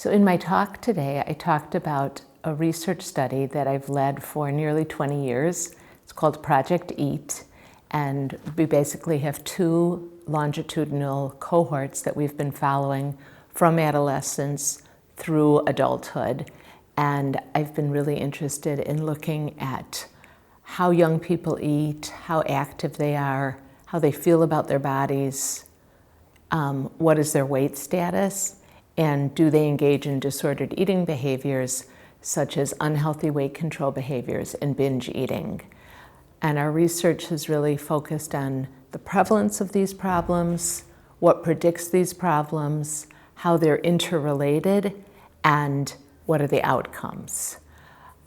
So in my talk today, I talked about a research study that I've led for nearly 20 years. It's called Project EAT, and we basically have two longitudinal cohorts that we've been following from adolescence through adulthood. And I've been really interested in looking at how young people eat, how active they are, how they feel about their bodies, what is their weight status, and do they engage in disordered eating behaviors such as unhealthy weight control behaviors and binge eating. And our research has really focused on the prevalence of these problems, what predicts these problems, how they're interrelated, and what are the outcomes.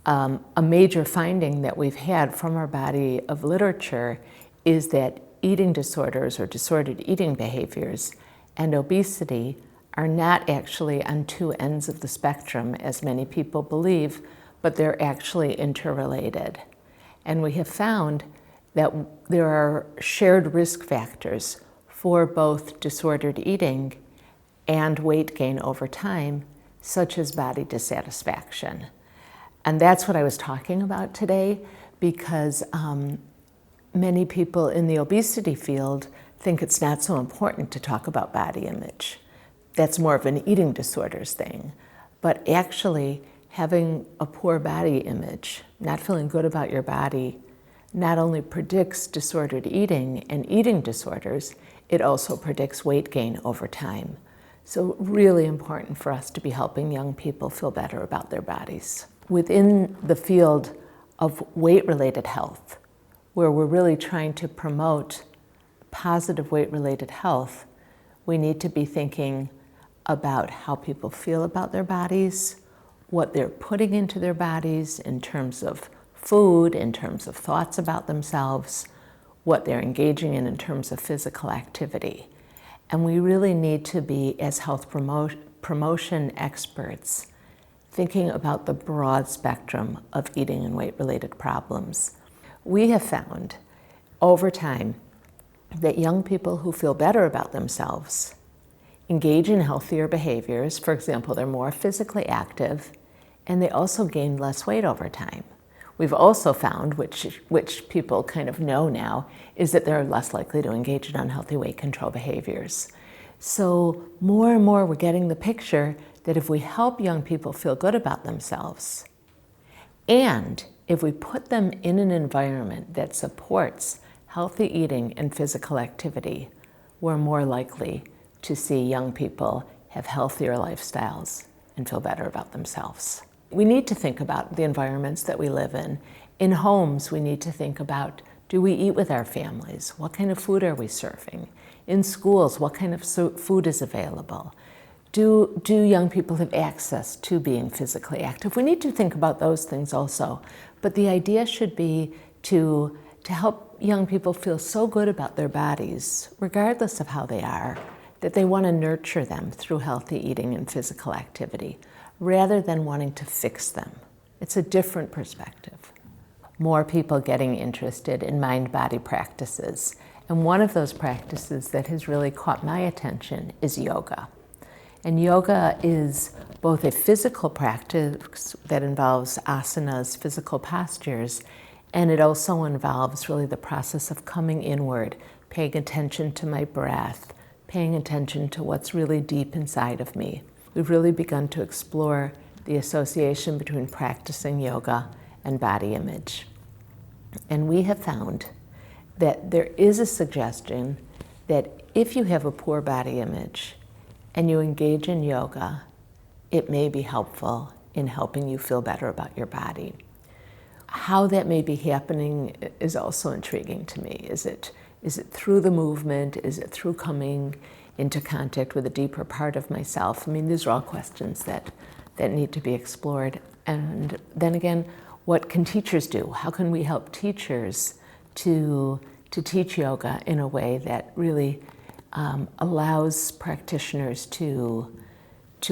A major finding that we've had from our body of literature is that eating disorders or disordered eating behaviors and obesity are not actually on two ends of the spectrum, as many people believe, but they're actually interrelated. And we have found that there are shared risk factors for both disordered eating and weight gain over time, such as body dissatisfaction. And that's what I was talking about today, because many people in the obesity field think it's not so important to talk about body image. That's more of an eating disorders thing. But actually, having a poor body image, not feeling good about your body, not only predicts disordered eating and eating disorders, it also predicts weight gain over time. So really important for us to be helping young people feel better about their bodies. Within the field of weight-related health, where we're really trying to promote positive weight-related health, we need to be thinking about how people feel about their bodies, what they're putting into their bodies in terms of food, in terms of thoughts about themselves, what they're engaging in terms of physical activity. And we really need to be, as health promotion experts, thinking about the broad spectrum of eating and weight-related problems. We have found over time that young people who feel better about themselves engage in healthier behaviors. For example, they're more physically active, and they also gain less weight over time. We've also found, which people kind of know now, is that they're less likely to engage in unhealthy weight control behaviors. So more and more we're getting the picture that if we help young people feel good about themselves, and if we put them in an environment that supports healthy eating and physical activity, we're more likely to see young people have healthier lifestyles and feel better about themselves. We need to think about the environments that we live in. In homes, we need to think about, do we eat with our families? What kind of food are we serving? In schools, what kind of food is available? Do young people have access to being physically active? We need to think about those things also. But the idea should be to help young people feel so good about their bodies, regardless of how they are, that they want to nurture them through healthy eating and physical activity, rather than wanting to fix them. It's a different perspective. More people getting interested in mind-body practices. And one of those practices that has really caught my attention is yoga. And yoga is both a physical practice that involves asanas, physical postures, and it also involves really the process of coming inward, paying attention to my breath, paying attention to what's really deep inside of me. We've really begun to explore the association between practicing yoga and body image. And we have found that there is a suggestion that if you have a poor body image and you engage in yoga, it may be helpful in helping you feel better about your body. How that may be happening is also intriguing to me. Is it through the movement? Is it through coming into contact with a deeper part of myself? I mean, these are all questions that need to be explored. And then again, what can teachers do? How can we help teachers to teach yoga in a way that really allows practitioners to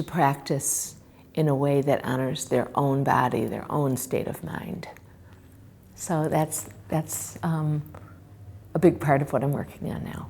practice in a way that honors their own body, their own state of mind? So that's a big part of what I'm working on now.